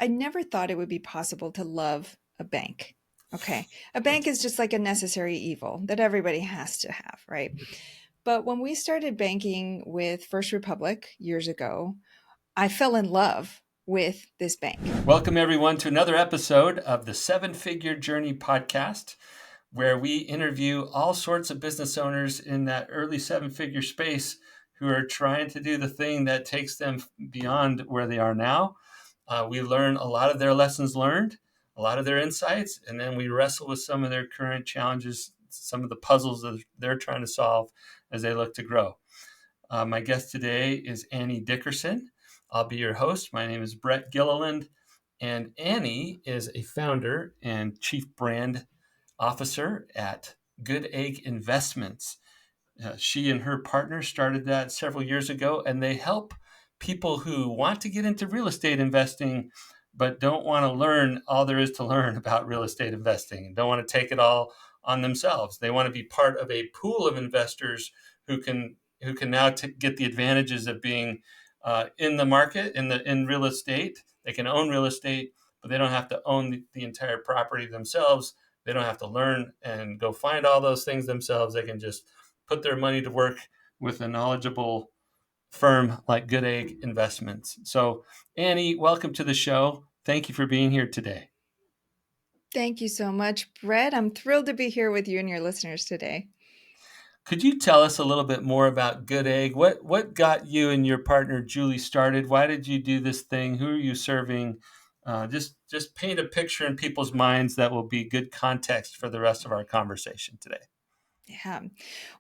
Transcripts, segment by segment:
I never thought it would be possible to love a bank. Okay. A bank is just like a necessary evil that everybody has to have, right? But when we started banking with First Republic years ago, I fell in love with this bank. Welcome, everyone, to another episode of the Seven Figure Journey podcast, where we interview all sorts of business owners in that early seven-figure space who are trying to do the thing that takes them beyond where they are now. We learn a lot of their lessons learned, a lot of their insights, and then we wrestle with some of their current challenges, some of the puzzles that they're trying to solve as they look to grow. My guest today is Annie Dickerson. I'll be your host. My name is Brett Gilliland, and Annie is a founder and chief brand officer at Good Egg Investments. She and her partner started that several years ago, and they help people who want to get into real estate investing but don't want to learn all there is to learn about real estate investing and don't want to take it all on themselves. They want to be part of a pool of investors who can now get the advantages of being in the market in real estate. They can own real estate, but they don't have to own the entire property themselves. They don't have to learn and go find all those things themselves. They can just put their money to work with a knowledgeable firm like Good Egg Investments. So, Annie, welcome to the show. Thank you for being here today. Thank you so much, Brett. I'm thrilled to be here with you and your listeners today. Could you tell us a little bit more about Good Egg? What got you and your partner Julie started? Why did you do this thing? Who are you serving? Just paint a picture in people's minds that will be good context for the rest of our conversation today. Yeah.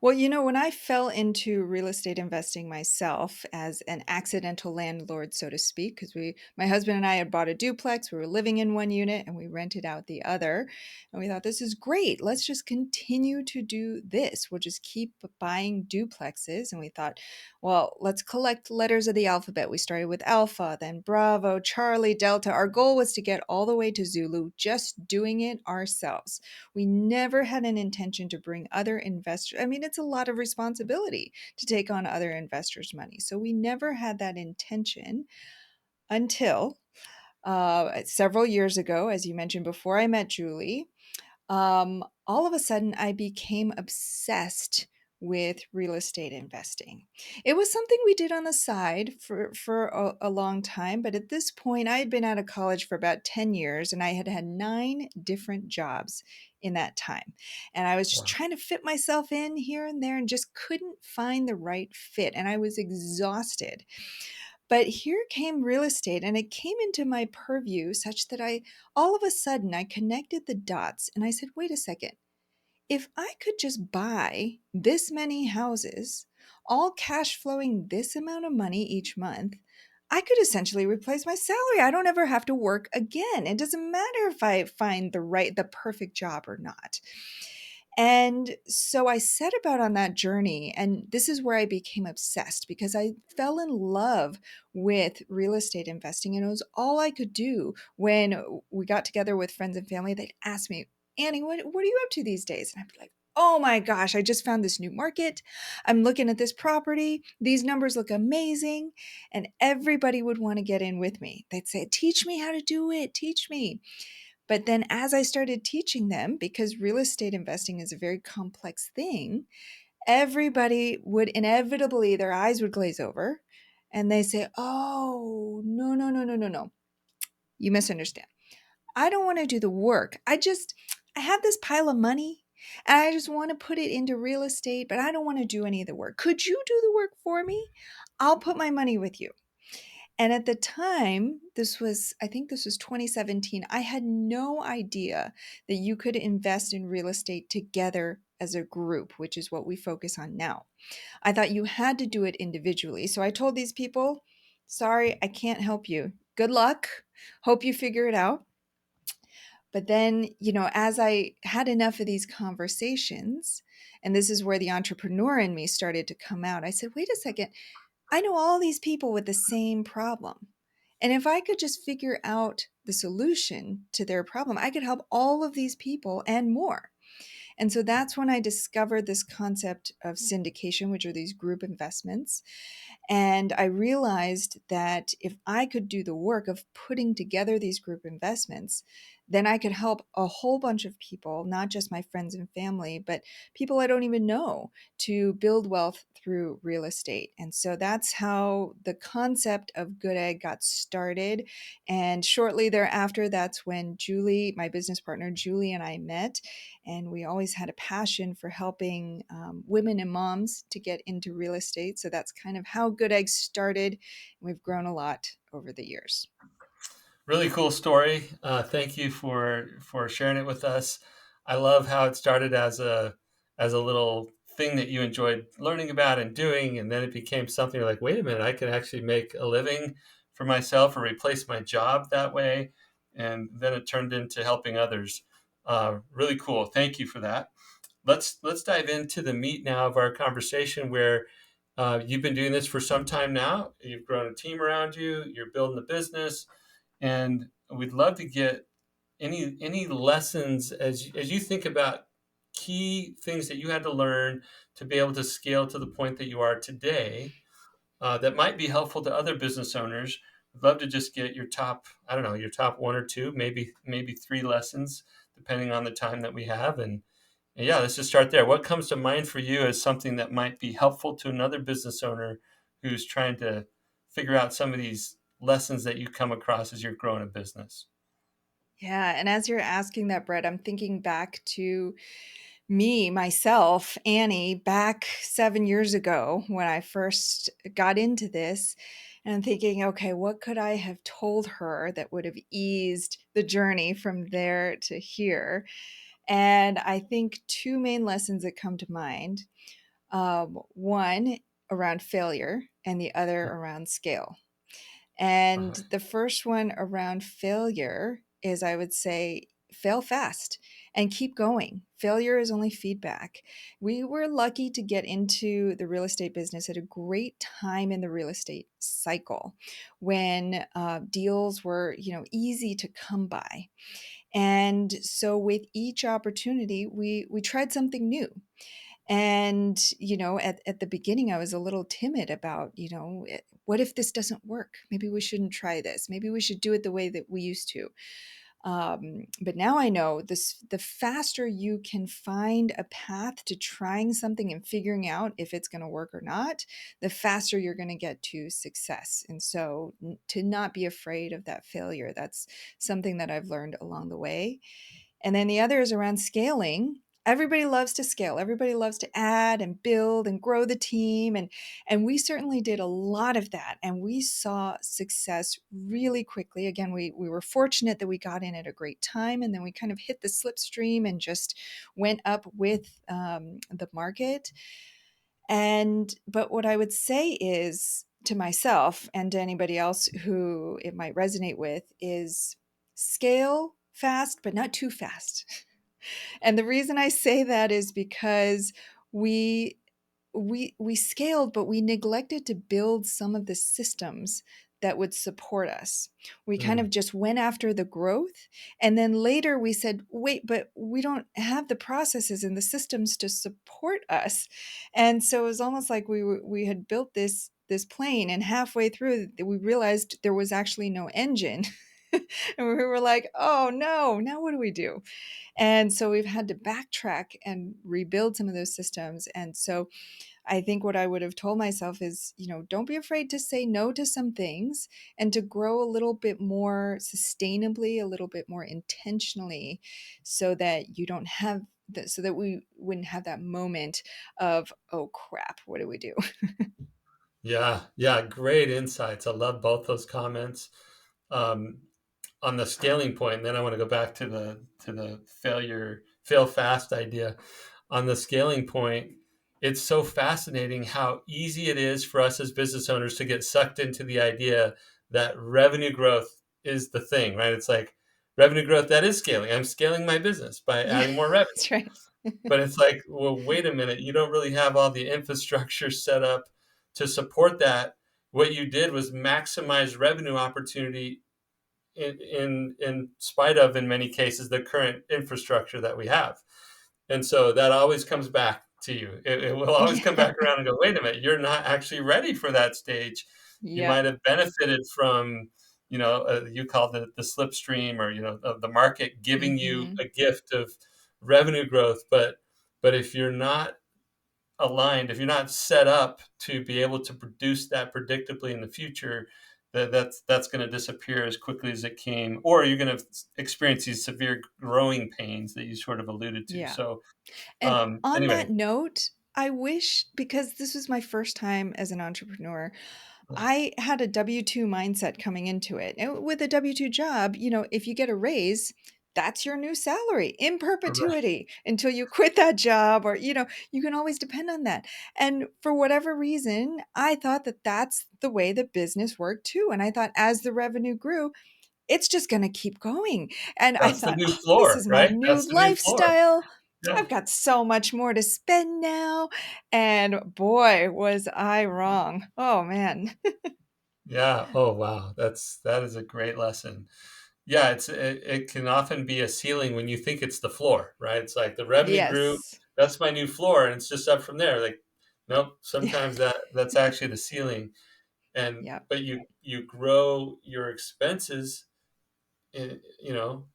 Well, when I fell into real estate investing myself as an accidental landlord, so to speak, because my husband and I had bought a duplex, we were living in one unit and we rented out the other. And we thought, this is great. Let's just continue to do this. We'll just keep buying duplexes. And we thought, well, let's collect letters of the alphabet. We started with Alpha, then Bravo, Charlie, Delta. Our goal was to get all the way to Zulu, just doing it ourselves. We never had an intention to bring other investors. I mean, it's a lot of responsibility to take on other investors' money. So we never had that intention until several years ago, as you mentioned before I met Julie. All of a sudden, I became obsessed with real estate investing. It was something we did on the side for a long time, but at this point, I had been out of college for about 10 years and I had had 9 different jobs in that time. And I was just Wow. trying to fit myself in here and there and just couldn't find the right fit. And I was exhausted. But here came real estate and it came into my purview such that all of a sudden I connected the dots and I said, wait a second, if I could just buy this many houses, all cash flowing this amount of money each month, I could essentially replace my salary. I don't ever have to work again. It doesn't matter if I find the perfect job or not. And so I set about on that journey, and this is where I became obsessed because I fell in love with real estate investing, and it was all I could do. When we got together with friends and family, they'd ask me, Annie, what are you up to these days? And I'd be like, oh my gosh, I just found this new market. I'm looking at this property. These numbers look amazing. And everybody would want to get in with me. They'd say, teach me how to do it. Teach me. But then as I started teaching them, because real estate investing is a very complex thing, everybody would inevitably, their eyes would glaze over and they say, oh, no, no, no, no, no, no. You misunderstand. I don't want to do the work. I have this pile of money and I just want to put it into real estate, but I don't want to do any of the work. Could you do the work for me? I'll put my money with you. And at the time, I think this was 2017, I had no idea that you could invest in real estate together as a group, which is what we focus on now. I thought you had to do it individually. So I told these people, sorry, I can't help you. Good luck. Hope you figure it out. But then, as I had enough of these conversations, and this is where the entrepreneur in me started to come out, I said, wait a second. I know all these people with the same problem. And if I could just figure out the solution to their problem, I could help all of these people and more. And so that's when I discovered this concept of syndication, which are these group investments. And I realized that if I could do the work of putting together these group investments, then I could help a whole bunch of people, not just my friends and family, but people I don't even know, to build wealth through real estate. And so that's how the concept of Good Egg got started. And shortly thereafter, that's when Julie, my business partner, Julie, and I met. And we always had a passion for helping women and moms to get into real estate. So that's kind of how Good Eggs started. We've grown a lot over the years. Really cool story. Thank you for sharing it with us. I love how it started as a little thing that you enjoyed learning about and doing, and then it became something like, wait a minute, I can actually make a living for myself or replace my job that way, and then it turned into helping others. Really cool. Thank you for that. Let's dive into the meat now of our conversation, where you've been doing this for some time now. You've grown a team around you. You're building a business, and we'd love to get any lessons as you think about key things that you had to learn to be able to scale to the point that you are today, that might be helpful to other business owners. I'd love to just get your top, I don't know, your top one or two, maybe three lessons, depending on the time that we have. And yeah, let's just start there. What comes to mind for you as something that might be helpful to another business owner who's trying to figure out some of these lessons that you come across as you're growing a business? Yeah. And as you're asking that, Brett, I'm thinking back to me, myself, Annie, back 7 years ago when I first got into this. And I'm thinking, okay, what could I have told her that would have eased the journey from there to here? And I think two main lessons that come to mind, one around failure and the other around scale. And Uh-huh. the first one around failure is, I would say, fail fast and keep going. Failure is only feedback. We were lucky to get into the real estate business at a great time in the real estate cycle when deals were, easy to come by. And so with each opportunity, we tried something new. And, at the beginning, I was a little timid about, what if this doesn't work? Maybe we shouldn't try this. Maybe we should do it the way that we used to. But now I know this, the faster you can find a path to trying something and figuring out if it's going to work or not, the faster you're going to get to success. And so to not be afraid of that failure, that's something that I've learned along the way. And then the other is around scaling. Everybody loves to scale. Everybody loves to add and build and grow the team. And we certainly did a lot of that. And we saw success really quickly. Again, we were fortunate that we got in at a great time. And then we kind of hit the slipstream and just went up with the market. But what I would say is to myself and to anybody else who it might resonate with is scale fast, but not too fast. And the reason I say that is because we we scaled, but we neglected to build some of the systems that would support us. We kind of Mm, just went after the growth, and then later we said, "Wait, but we don't have the processes and the systems to support us." And so it was almost like we had built this plane, and halfway through we realized there was actually no engine. And we were like, "Oh no, now what do we do?" And so we've had to backtrack and rebuild some of those systems. And so I think what I would have told myself is, don't be afraid to say no to some things and to grow a little bit more sustainably, a little bit more intentionally, so that you don't have that, so that we wouldn't have that moment of, oh crap, what do we do? yeah, yeah, great insights. I love both those comments. Um, on the scaling point, and then I want to go back to the fail fast idea. On the scaling point, it's so fascinating how easy it is for us as business owners to get sucked into the idea that revenue growth is the thing, right? It's like revenue growth, that is scaling. I'm scaling my business by Yeah, adding more revenue. that's right. But it's like, well, wait a minute, you don't really have all the infrastructure set up to support that. What you did was maximize revenue opportunity in spite of, in many cases, the current infrastructure that we have. And so that always comes back to you. It will always come Yeah. back around and go, wait a minute, you're not actually ready for that stage. You Yep. might have benefited from, you call the slipstream, or, of the market giving you Mhm. a gift of revenue growth. But if you're not aligned, if you're not set up to be able to produce that predictably in the future, that's going to disappear as quickly as it came, or you're going to experience these severe growing pains that you sort of alluded to. Yeah. So, And on anyway, that note, I wish, because this was my first time as an entrepreneur, I had a W-2 mindset coming into it. And with a W-2 job, if you get a raise, that's your new salary in right, perpetuity until you quit that job, or, you can always depend on that. And for whatever reason, I thought that that's the way the business worked too. And I thought as the revenue grew, it's just going to keep going. And I that's the thought, new oh, this floor, is my right? new That's the new floor. lifestyle. Yeah, I've got so much more to spend now. And boy, was I wrong. Oh, man. yeah. Oh, wow, that is a great lesson. Yeah, it can often be a ceiling when you think it's the floor, right? It's like the revenue grew, Yes. that's my new floor, and it's just up from there. Like, nope. Sometimes that's actually the ceiling, and Yep. but you grow your expenses, you know,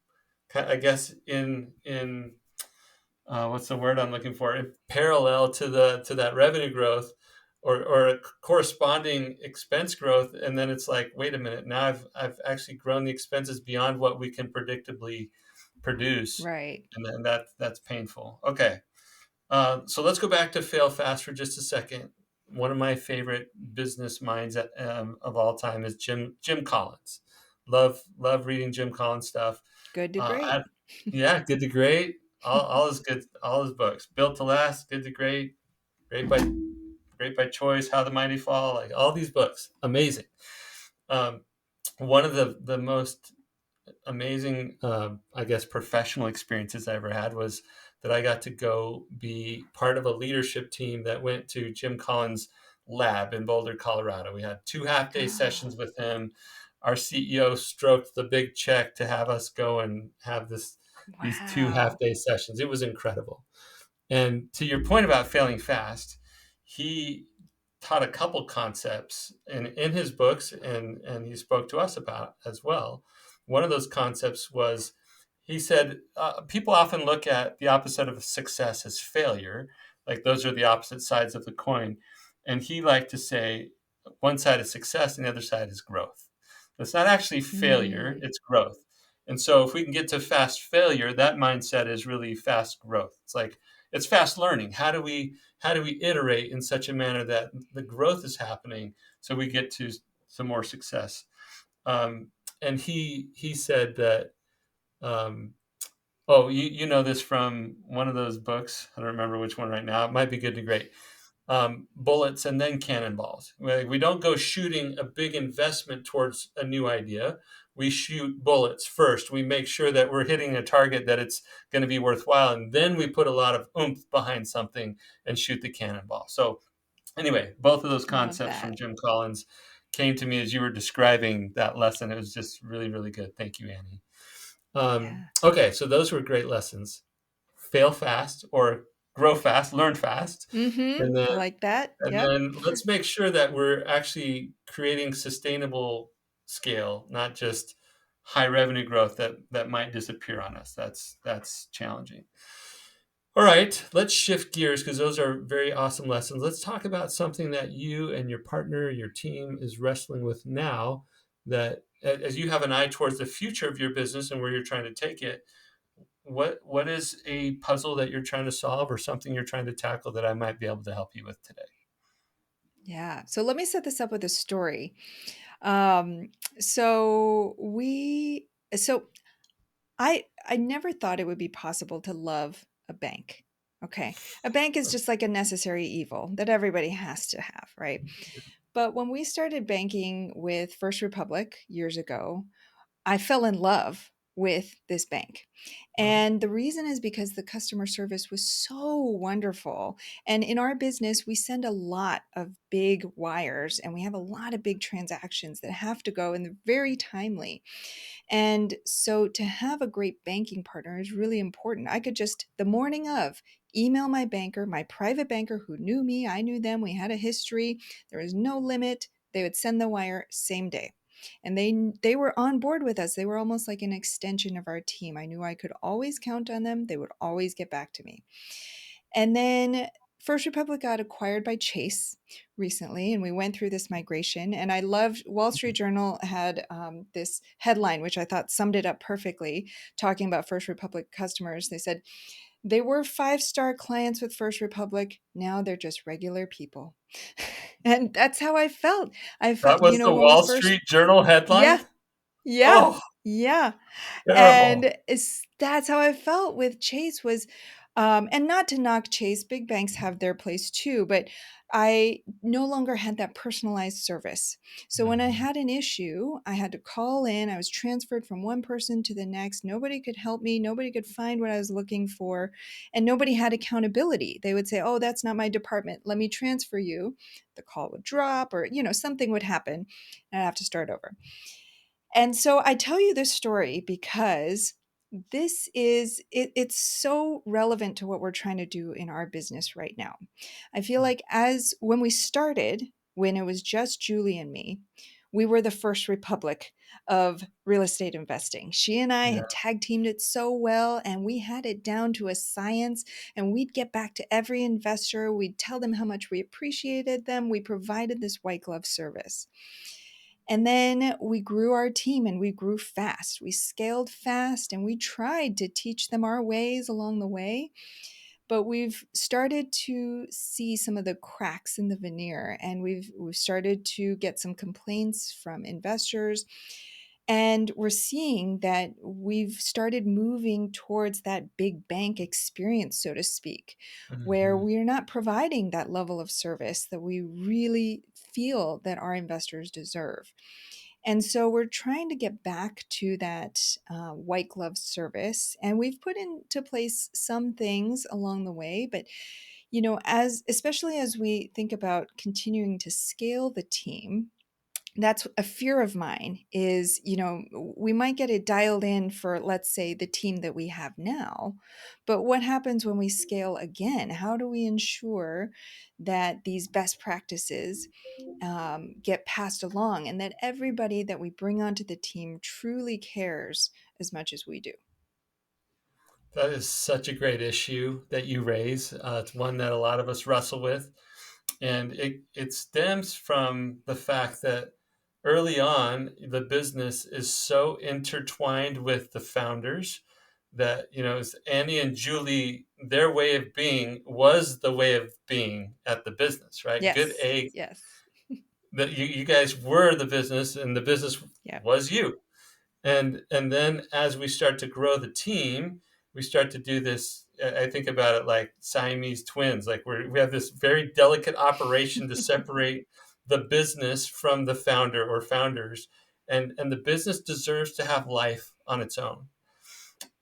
I guess in what's the word I'm looking for? In parallel to that revenue growth, or a corresponding expense growth, and then it's like, wait a minute, now I've actually grown the expenses beyond what we can predictably produce, Right. and then that's painful. Okay, so let's go back to fail fast for just a second. One of my favorite business minds of all time is Jim Collins. Love reading Jim Collins stuff. Good to Uh, I, great. yeah, Good to Great. All his good, all his books. Built to Last, Good to Great, Great by Choice, How the Mighty Fall. Like all these books, amazing. Um, one of the most amazing, I guess, professional experiences I ever had was that I got to go be part of a leadership team that went to Jim Collins' lab in Boulder, Colorado. We had 2 half-day Oh, sessions with him. Our CEO stroked the big check to have us go and have these two wow. half-day sessions. It was incredible. And to your point about failing fast, he taught a couple concepts in his books, and he spoke to us about as well. One of those concepts was, he said, people often look at the opposite of success as failure, like those are the opposite sides of the coin. And he liked to say one side is success and the other side is growth. It's not actually failure, Mm, it's growth. And so if we can get to fast failure, that mindset is really fast growth. It's like, it's fast learning. How do we iterate in such a manner that the growth is happening so we get to some more success? Um, and he said that, um, oh, you know this from one of those books. I don't remember which one right now. It might be Good to Great. Bullets and then cannonballs. We don't go shooting a big investment towards a new idea. We shoot bullets first. We make sure that we're hitting a target that it's going to be worthwhile, and then we put a lot of oomph behind something and shoot the cannonball. So anyway, both of those love concepts from that. Jim Collins came to me as you were describing that lesson. It was just really, really good. Thank you, Annie. Yeah. Okay, so those were great lessons. Fail fast, or grow fast, learn fast, Mhm. and then I like that. and Yep. then let's make sure that we're actually creating sustainable scale, not just high revenue growth that might disappear on us. That's challenging. All right, let's shift gears because those are very awesome lessons. Let's talk about something that you and your partner, your team is wrestling with now, that as you have an eye towards the future of your business and where you're trying to take it, what is a puzzle that you're trying to solve, or something you're trying to tackle that I might be able to help you with today? Yeah. So let me set this up with a story. Um, so we so I never thought it would be possible to love a bank. Okay. A bank is just like a necessary evil that everybody has to have, right? But when we started banking with First Republic years ago, I fell in love. with this bank. Wow. And the reason is because the customer service was so wonderful. And in our business, we send a lot of big wires and we have a lot of big transactions that have to go, and they're very timely. And so to have a great banking partner is really important. I could just, the morning of, email my banker, my private banker who knew me, I knew them, we had a history, there was no limit. They would send the wire same day. And they were on board with us. They were almost like an extension of our team. I knew I could always count on them. They would always get back to me. And then First Republic got acquired by Chase recently, and we went through this migration. And I loved Wall Street Journal had this headline, which I thought summed it up perfectly, talking about First Republic customers. They said, they were five-star clients with First Republic. Now they're just regular people. And that's how I felt. I That felt, was the when we Wall first, Street Journal yeah, headline? yeah, Oh, yeah. terrible. And that's how I felt with Chase was, and not to knock Chase, big banks have their place too, but I no longer had that personalized service. So when I Mhm. had an issue, I had to call in. I was transferred from one person to the next. Nobody could help me. Nobody could find what I was looking for. And nobody had accountability. They would say, oh, that's not my department. Let me transfer you. The call would drop, or, something would happen and I'd have to start over. And so I tell you this story because it's so relevant to what we're trying to do in our business right now. I feel like as when we started, when it was just Julie and me, we were the first republic of real estate investing. She and I Yeah. had tag teamed it so well, and we had it down to a science. And we'd get back to every investor. We'd tell them how much we appreciated them. We provided this white glove service. And then we grew our team and we grew fast. We scaled fast and we tried to teach them our ways along the way. But we've started to see some of the cracks in the veneer, and we've started to get some complaints from investors. And we're seeing that we've started moving towards that big bank experience, so to speak, where Mhm. we're not providing that level of service that we really feel that our investors deserve. And so we're trying to get back to that white glove service, and we've put into place some things along the way. But as especially as we think about continuing to scale the team, that's a fear of mine. Is we might get it dialed in for, let's say, the team that we have now, but what happens when we scale again? How do we ensure that these best practices get passed along, and that everybody that we bring onto the team truly cares as much as we do? That is such a great issue that you raise. It's one that a lot of us wrestle with. And it stems from the fact that early on, the business is so intertwined with the founders that, it's Annie and Julie, their way of being was the way of being at the business, right? Good Yes, egg, yes, that you guys were the business and the business yeah. was you. And then as we start to grow the team, we start to do this. I think about it like Siamese twins. Like we have this very delicate operation to separate the business from the founder or founders, and the business deserves to have life on its own.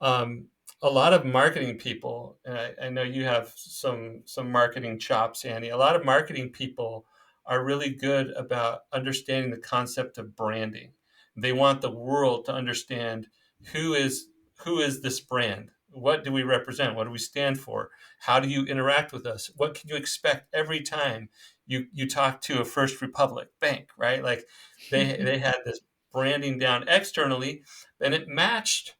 um, a lot of marketing people, and I know you have some marketing chops, Annie. A lot of marketing people are really good about understanding the concept of branding. They want the world to understand who is who is this brand. What do we represent? What do we stand for? How do you interact with us? What can you expect every time you talk to a First Republic bank, right? Like they had this branding down externally, and it matched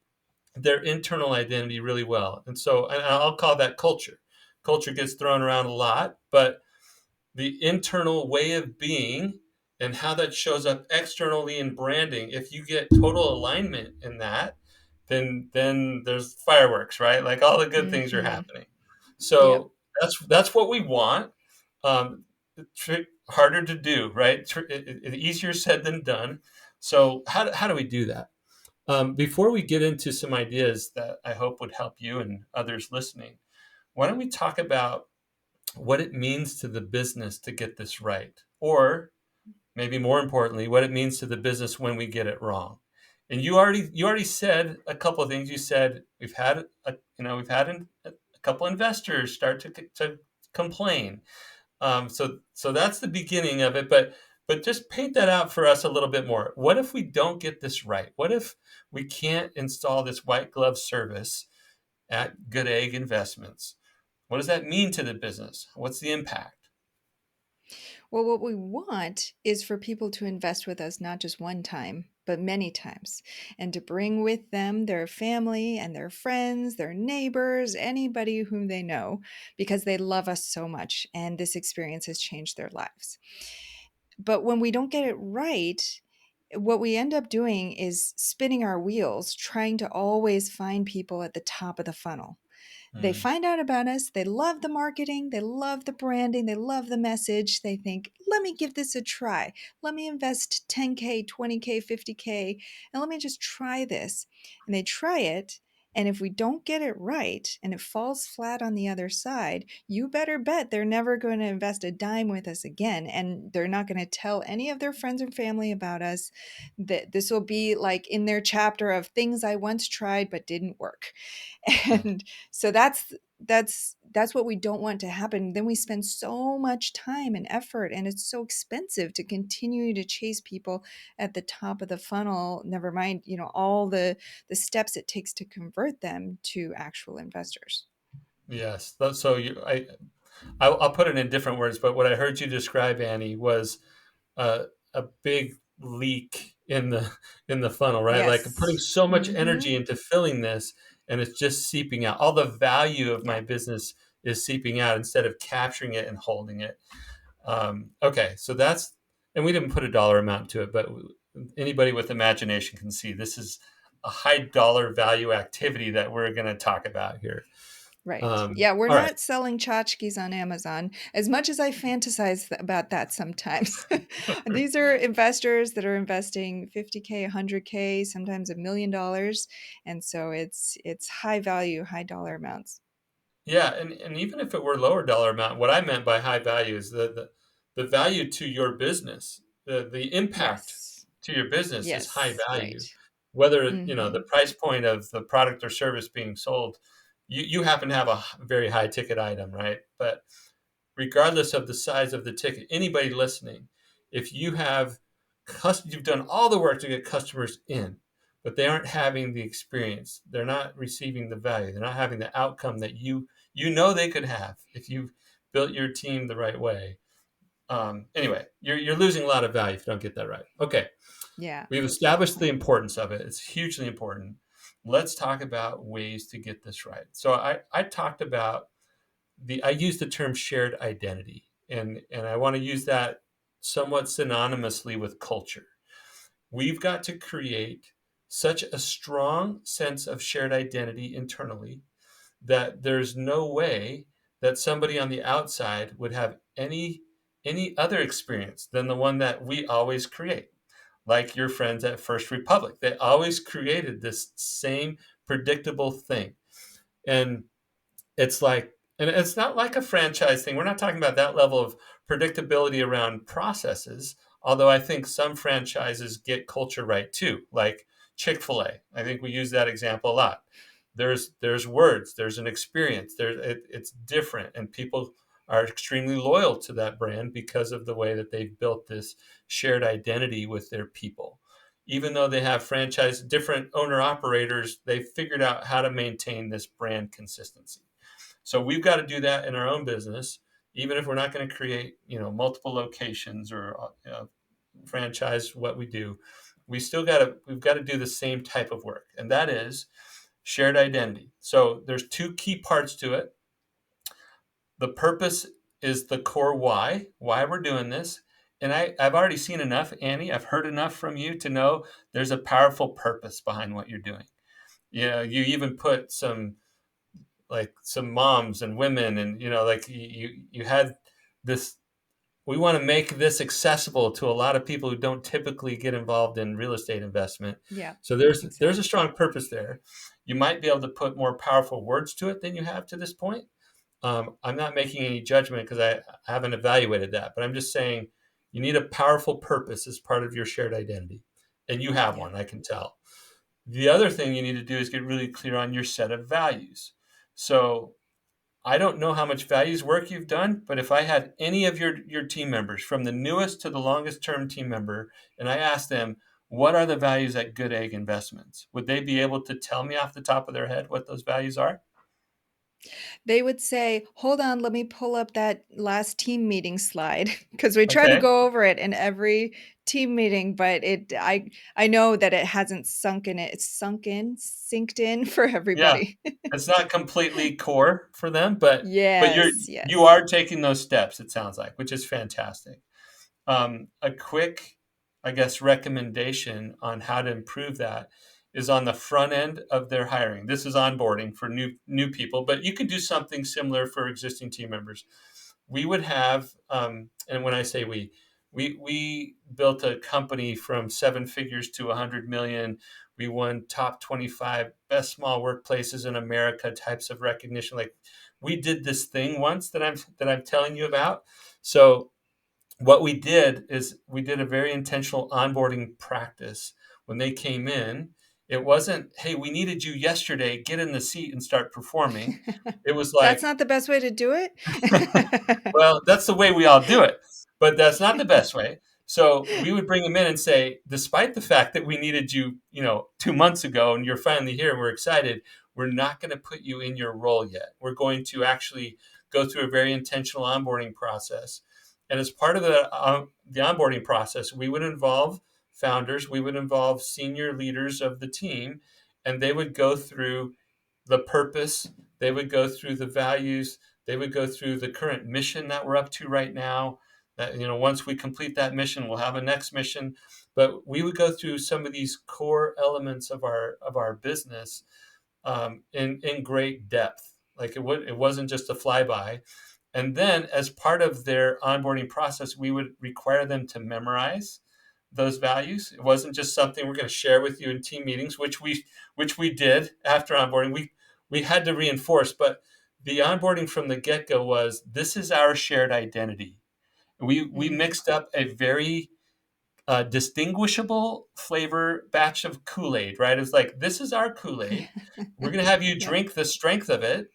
their internal identity really well. And I'll call that culture. Culture gets thrown around a lot, but the internal way of being and how that shows up externally in branding, if you get total alignment in that, then there's fireworks, right? Like all the good things are Hmm. happening. Yep. So that's what we want. Harder to do, right? Easier said than done. So how do we do that? Before we get into some ideas that I hope would help you and others listening, why don't we talk about what it means to the business to get this right? Or maybe more importantly, what it means to the business when we get it wrong. And you already said a couple of things. You said we've had a couple investors start to complain. So that's the beginning of it. But just paint that out for us a little bit more. What if we don't get this right? What if we can't install this white glove service at Good Egg Investments? What does that mean to the business? What's the impact? Well, what we want is for people to invest with us not just one time, but many times, and to bring with them their family and their friends, their neighbors, anybody whom they know, because they love us so much and this experience has changed their lives. But when we don't get it right, what we end up doing is spinning our wheels, trying to always find people at the top of the funnel. They Mm, find out about us. They love the marketing. They love the branding. They love the message. They think, let me give this a try. Let me invest 10K, 20K, 50K, and let me just try this. And they try it. And if we don't get it right and it falls flat on the other side, you better bet they're never going to invest a dime with us again. And they're not going to tell any of their friends and family about us. That this will be like in their chapter of things I once tried but didn't work. mm. And so that's what we don't want to happen. Then we spend so much time and effort, and it's so expensive to continue to chase people at the top of the funnel, never mind, all the steps it takes to convert them to actual investors. Yes. So I'll put it in different words, but what I heard you describe, Annie, was a big leak in the funnel, right? Like putting Yes. so much Mm-hmm. energy into filling this, and it's just seeping out. All the value of my Yeah. business is seeping out instead of capturing it and holding it. Okay, so that's, and we didn't put a dollar amount to it, but anybody with imagination can see this is a high dollar value activity that we're going to talk about here. Right. Yeah, we're All right. not selling tchotchkes on Amazon as much as I fantasize about that sometimes. These are investors that are investing 50K, 100K, sometimes $1 million, and so it's high value, high dollar amounts. Yeah, and even if it were lower dollar amount, what I meant by high value is the value to your business, the impact Yes. to your business is high Yes, right. value. Whether, the Mhm. price point of the product or service being sold, you happen to have a very high ticket item, right? But regardless of the size of the ticket, anybody listening, if you've done all the work to get customers in, but they aren't having the experience, they're not receiving the value, they're not having the outcome that you know they could have if you built your team the right way. Anyway, you're losing a lot of value if you don't get that right. Okay, Yeah, we've good established the point. importance of it. It's hugely important. Let's talk about ways to get this right. So I talked about I use the term shared identity, and I want to use that somewhat synonymously with culture. We've got to create such a strong sense of shared identity internally that there's no way that somebody on the outside would have any other experience than the one that we always create. Like your friends at First Republic, they always created this same predictable thing. And it's like, and it's not like a franchise thing. We're not talking about that level of predictability around processes, although I think some franchises get culture right too, like Chick-fil-A. I think we use that example a lot. There's words, there's an experience, it's different, and people are extremely loyal to that brand because of the way that they've built this shared identity with their people. Even though they have franchise different owner operators, they've figured out how to maintain this brand consistency. So we've got to do that in our own business, even if we're not going to create, multiple locations or franchise what we do. We've got to do the same type of work, and that is shared identity. So there's two key parts to it. The purpose is the core why we're doing this. And I've already seen enough, Annie. I've heard enough from you to know there's a powerful purpose behind what you're doing. You even put some moms and women, and like you had this. We want to make this accessible to a lot of people who don't typically get involved in real estate investment. Yeah, So there's a exactly. strong purpose there. You might be able to put more powerful words to it than you have to this point. I'm not making any judgment because I haven't evaluated that, but I'm just saying you need a powerful purpose as part of your shared identity, and you have Yeah. one. I can tell. The other thing you need to do is get really clear on your set of values. So I don't know how much values work you've done, but if I had any of your team members, from the newest to the longest term team member, and I asked them, what are the values at Good Egg Investments? Would they be able to tell me off the top of their head what those values are? They would say, "Hold on, let me pull up that last team meeting slide," because we try to Okay. go over it in every team meeting, but I know that it hasn't sunk in it. It's synced in for Yeah. everybody. It's not completely core for them, but Yes, you yes. are taking those steps, it sounds like, which is fantastic. A quick, I guess, recommendation on how to improve that is on the front end of their hiring. This is onboarding for new people, but you can do something similar for existing team members. We would have, and when I say we built a company from seven figures to 100 million. We won top 25 best small workplaces in America types of recognition. Like, we did this thing once that I'm telling you about. So what we did is we did a very intentional onboarding practice. When they came in, it wasn't, hey, we needed you yesterday, get in the seat and start performing. It was That's like, not the best way to do it? well, that's the way we all do it, but that's not the best way. So we would bring them in and say, despite the fact that we needed you, 2 months ago, and you're finally here and we're excited, we're not going to put you in your role yet. We're going to actually go through a very intentional onboarding process. And as part of the onboarding process, we would involve founders, we would involve senior leaders of the team, and they would go through the purpose, they would go through the values, they would go through the current mission that we're up to right now. That, once we complete that mission, we'll have a next mission. But we would go through some of these core elements of our business, in great depth. Like, it wasn't just a flyby. And then, as part of their onboarding process, we would require them to memorize those values. It wasn't just something we're going to share with you in team meetings, which we did after onboarding. We had to reinforce, but the onboarding from the get go was, this is our shared identity. We Mm. mixed up a very distinguishable flavor batch of Kool-Aid, right? It's like, this is our Kool-Aid. We're going to have you Yep. drink the strength of it.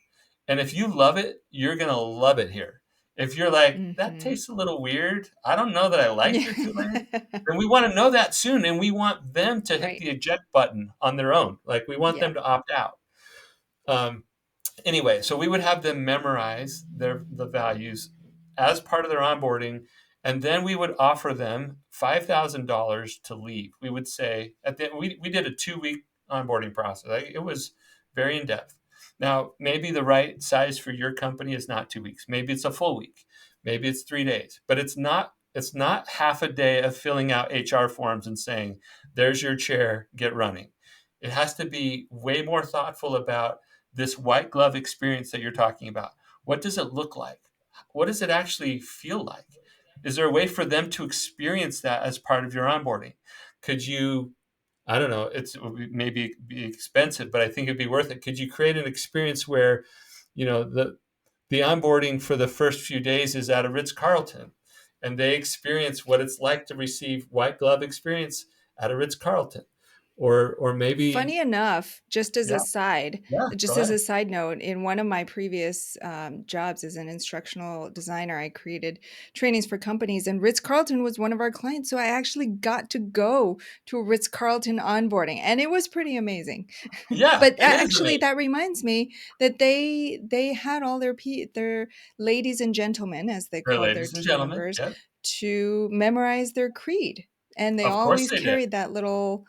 And if you love it, you're going to love it here. If you're like, that Mhm. tastes a little weird, I don't know that I like Yeah. your Kool-Aid, then we want to know that soon. And we want them to hit Right. the eject button on their own. Like, we want them Yep. to opt out. Um, anyway, so we would have them memorize the values as part of their onboarding, and then we would offer them $5,000 to leave. We would say, at the we did a 2 week onboarding process. It was very in depth. Now, maybe the right size for your company is not 2 weeks. Maybe it's a full week. Maybe it's 3 days. But it's not half a day of filling out HR forms and saying, "There's your chair, get running." It has to be way more thoughtful about this white glove experience that you're talking about. What does it look like? What does it actually feel like? Is there a way for them to experience that as part of your onboarding? Could you, I don't know, it would maybe be expensive, but I think it'd be worth it. Could you create an experience where, the onboarding for the first few days is at a Ritz Carlton, and they experience what it's like to receive white glove experience at a Ritz Carlton, or maybe, Funny enough, yeah, yeah, go just as ahead. a side note, in one of my previous jobs as an instructional designer, I created trainings for companies, and Ritz Carlton was one of our clients. So I actually got to go to a Ritz Carlton onboarding, and it was pretty amazing. Yeah, But it is actually, amazing. that reminds me that they had all their ladies and gentlemen, as they They're called their ladies and team gentlemen. members, Yep. to memorize their creed, and they Of course always they did. carried that little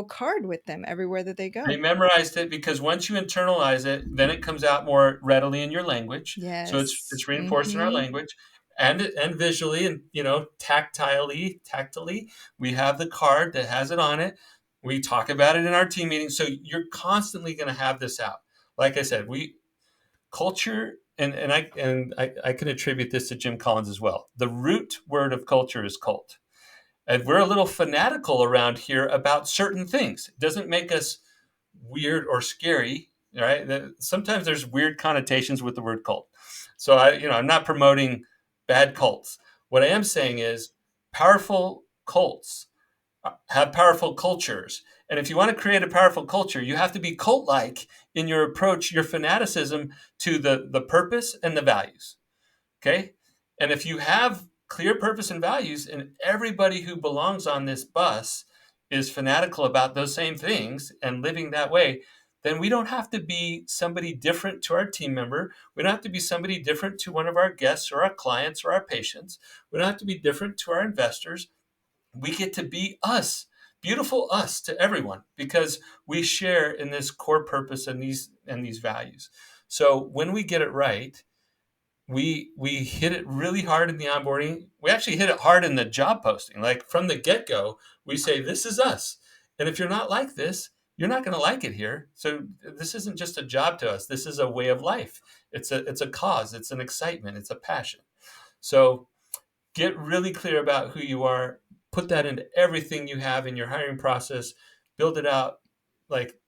card with them everywhere that they They go. memorized it because once you internalize it, then it comes out more readily in your language. So it's Yes. reinforced in our Mhm. language, and visually, and tactily. We have the card that has it on it. We talk about it in our team meetings. So you're constantly going to have this out. Like I said, we culture, and I can attribute this to Jim Collins as well. The root word of culture is cult. And we're a little fanatical around here about certain things. It doesn't make us weird or scary, right? Sometimes there's weird connotations with the word cult. So I'm not promoting bad cults. What I am saying is, powerful cults have powerful cultures, And if you want to create a powerful culture, you have to be cult-like in your approach, your fanaticism to the purpose and the values. Okay. And if you have clear purpose and values, and everybody who belongs on this bus is fanatical about those same things and living that way, then we don't have to be somebody different to our team member. We don't have to be somebody different to one of our guests or our clients or our patients. We don't have to be different to our investors. We get to be us, beautiful us to everyone, because we share in this core purpose and these values. So when we get it right, we hit it really hard in the onboarding. We actually hit it hard in the job posting. Like from the get-go, we say, this is us. And if you're not like this, you're not going to like it here. So this isn't just a job to us. This is a way of life. It's a cause. It's an excitement. It's a passion. So get really clear about who you are. Put that into everything you have in your hiring process. Build it out like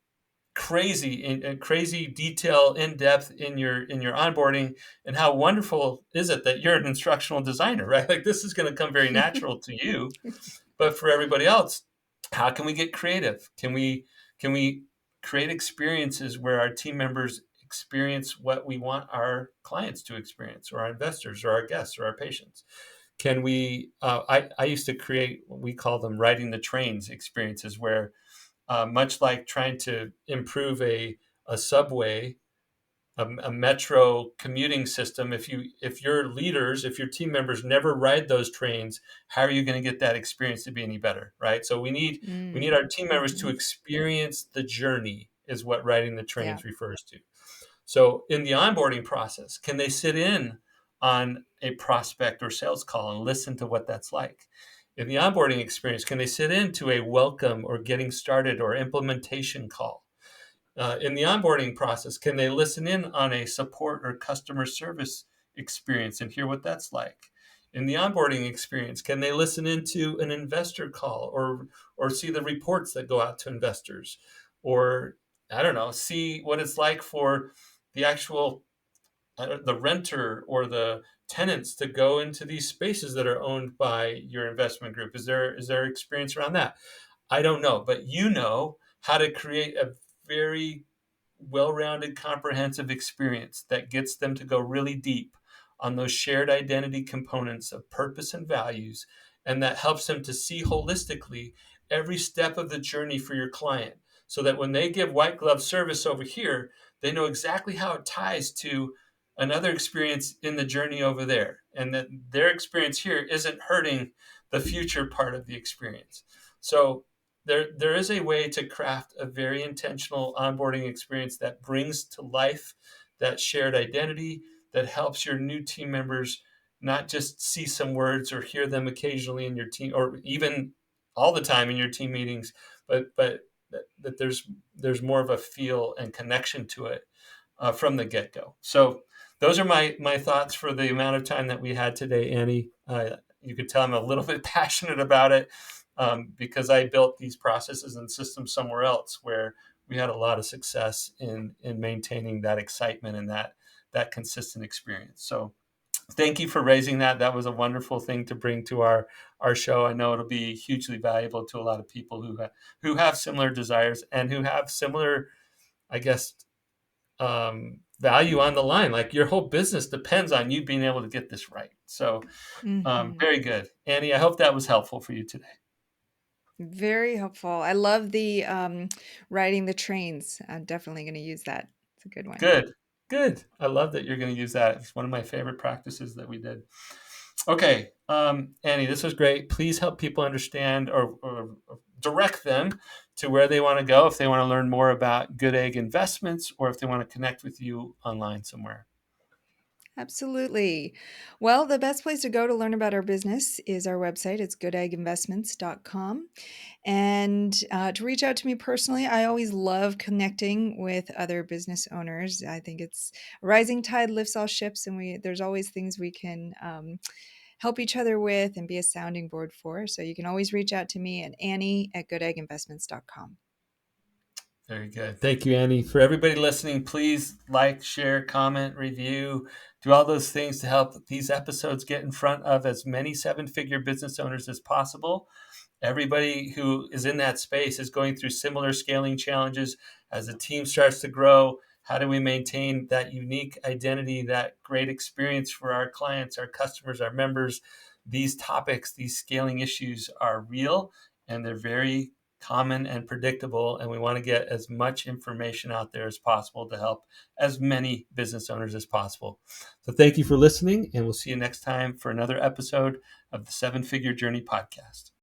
crazy detail, in depth in your onboarding. And how wonderful is it that you're an instructional designer, right? Like this is going to come very natural to you, but for everybody else, how can we get creative? Can we create experiences where our team members experience what we want our clients to experience, or our investors or our guests or our patients? Can we I used to create what we call them riding the trains experiences, where much like trying to improve a subway, a metro commuting system. If your leaders, if your team members never ride those trains, how are you going to get that experience to be any better, right? So we need Mm. our team members to Hmm. experience the journey, is what riding the Yeah. trains refers to. So in the onboarding process, can they sit in on a prospect or sales call and listen to what that's like? In the onboarding experience, can they sit into a welcome or getting started or implementation call? In the onboarding process, can they listen in on a support or customer service experience and hear what that's like? In the onboarding experience, can they listen into an investor call, or see the reports that go out to investors, or I don't know, see what it's like for the actual the renter or the tenants to go into these spaces that are owned by your investment group? Is there experience around that? I don't know, but you know how to create a very well-rounded, comprehensive experience that gets them to go really deep on those shared identity components of purpose and values, and that helps them to see holistically every step of the journey for your client, so that when they give white glove service over here, they know exactly how it ties to another experience in the journey over there, and that their experience here isn't hurting the future part of the experience. So there is a way to craft a very intentional onboarding experience that brings to life that shared identity, that helps your new team members not just see some words or hear them occasionally in your team, or even all the time in your team meetings, but that there's more of a feel and connection to it from the get-go. So those are my thoughts for the amount of time that we had today, Annie. You could tell I'm a little bit passionate about it, because I built these processes and systems somewhere else where we had a lot of success in maintaining that excitement and that consistent experience. So thank you for raising that. That was a wonderful thing to bring to our show. I know it'll be hugely valuable to a lot of people who have similar desires and who have similar, I guess, value on the line. Like your whole business depends on you being able to get this right. So Hmm. very good, Annie. I hope that was helpful for you today. Very helpful. I love the riding the trains. I'm definitely going to use that. It's a good one. Good, good. I love that you're going to use that. It's one of my favorite practices that we did. Okay, Annie, this was great. Please help people understand, or direct them to where they want to go if they want to learn more about Good Egg Investments, or if they want to connect with you online somewhere. Absolutely. Well, the best place to go to learn about our business is our website. It's goodegginvestments.com. And to reach out to me personally, I always love connecting with other business owners. I think it's a rising tide lifts all ships, and there's always things we can help each other with and be a sounding board for. So you can always reach out to me at Annie@goodegginvestments.com. Very good. Thank you, Annie. For everybody listening, please like, share, comment, review, do all those things to help these episodes get in front of as many seven-figure business owners as possible. Everybody who is in that space is going through similar scaling challenges. As the team starts to grow, how do we maintain that unique identity, that great experience for our clients, our customers, our members? These topics, these scaling issues are real, and they're very common and predictable. And we want to get as much information out there as possible to help as many business owners as possible. So thank you for listening, and we'll see you next time for another episode of the Seven Figure Journey podcast.